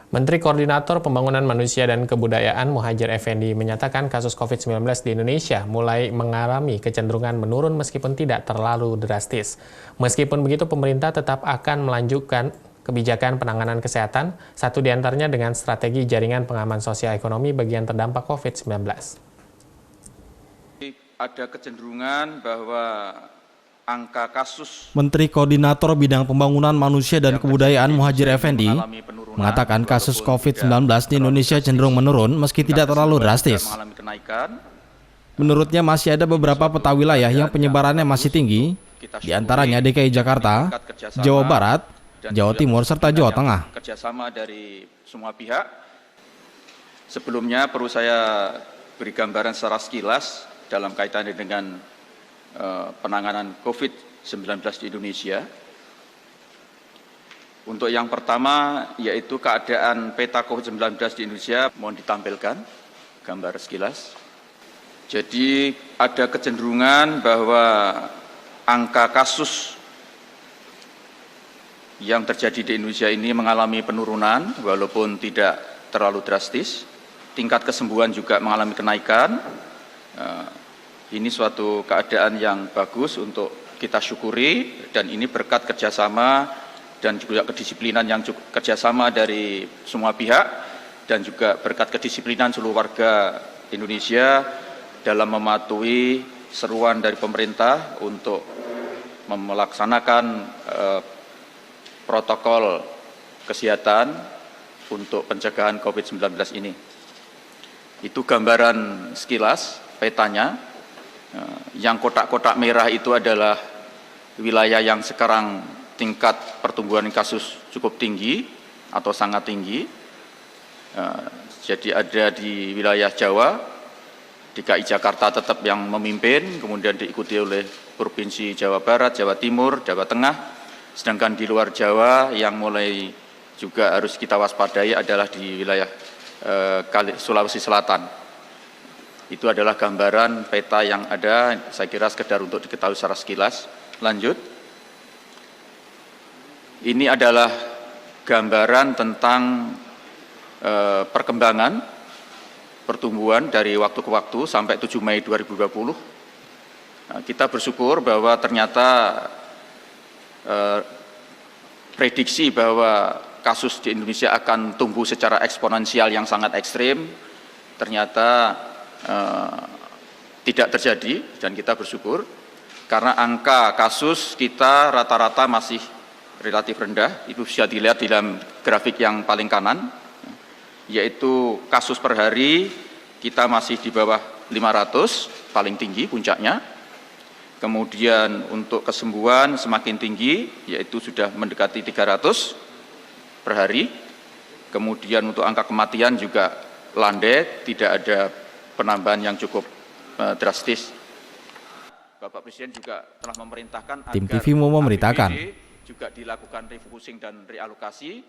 Menteri Koordinator Pembangunan Manusia dan Kebudayaan Muhadjir Effendi menyatakan kasus COVID-19 di Indonesia mulai mengalami kecenderungan menurun meskipun tidak terlalu drastis. Meskipun begitu, pemerintah tetap akan melanjutkan kebijakan penanganan kesehatan, satu diantaranya dengan strategi jaringan pengaman sosial ekonomi bagi yang terdampak COVID-19. Ada kecenderungan bahwa angka kasus. Menteri Koordinator Bidang Pembangunan Manusia dan Kebudayaan Muhadjir Effendi mengatakan kasus COVID-19 di Indonesia cenderung menurun meski tidak terlalu drastis. Menurutnya masih ada beberapa peta wilayah yang penyebarannya masih tinggi, di antaranya DKI Jakarta, Jawa Barat, Jawa Timur, serta Jawa Tengah. Kerjasama dari semua pihak. Sebelumnya perlu saya beri gambaran secara sekilas dalam kaitannya dengan penanganan COVID-19 di Indonesia. Untuk yang pertama, yaitu keadaan peta COVID-19 di Indonesia, mohon ditampilkan gambar sekilas. Jadi ada kecenderungan bahwa angka kasus yang terjadi di Indonesia ini mengalami penurunan, walaupun tidak terlalu drastis. Tingkat kesembuhan juga mengalami kenaikan. Ini suatu keadaan yang bagus untuk kita syukuri, dan ini berkat kerjasama dan juga kedisiplinan yang kerjasama dari semua pihak, dan juga berkat kedisiplinan seluruh warga Indonesia dalam mematuhi seruan dari pemerintah untuk melaksanakan protokol kesehatan untuk pencegahan COVID-19 ini. Itu gambaran sekilas petanya. Yang kotak-kotak merah itu adalah wilayah yang sekarang tingkat pertumbuhan kasus cukup tinggi atau sangat tinggi. Jadi ada di wilayah Jawa, DKI Jakarta tetap yang memimpin, kemudian diikuti oleh Provinsi Jawa Barat, Jawa Timur, Jawa Tengah. Sedangkan di luar Jawa yang mulai juga harus kita waspadai adalah di wilayah Sulawesi Selatan. Itu adalah gambaran peta yang ada, saya kira sekedar untuk diketahui secara sekilas. Lanjut. Ini adalah gambaran tentang perkembangan pertumbuhan dari waktu ke waktu sampai 7 Mei 2020. Kita bersyukur bahwa ternyata prediksi bahwa kasus di Indonesia akan tumbuh secara eksponensial yang sangat ekstrim, ternyata tidak terjadi, dan kita bersyukur karena angka kasus kita rata-rata masih relatif rendah. Itu bisa dilihat di dalam grafik yang paling kanan, yaitu kasus per hari kita masih di bawah 500, paling tinggi puncaknya. Kemudian untuk kesembuhan semakin tinggi, yaitu sudah mendekati 300 per hari. Kemudian untuk angka kematian juga landai, tidak ada penambahan yang cukup drastis. Bapak Presiden juga telah memerintahkan Tim TV memberitakan juga dilakukan refocusing dan realokasi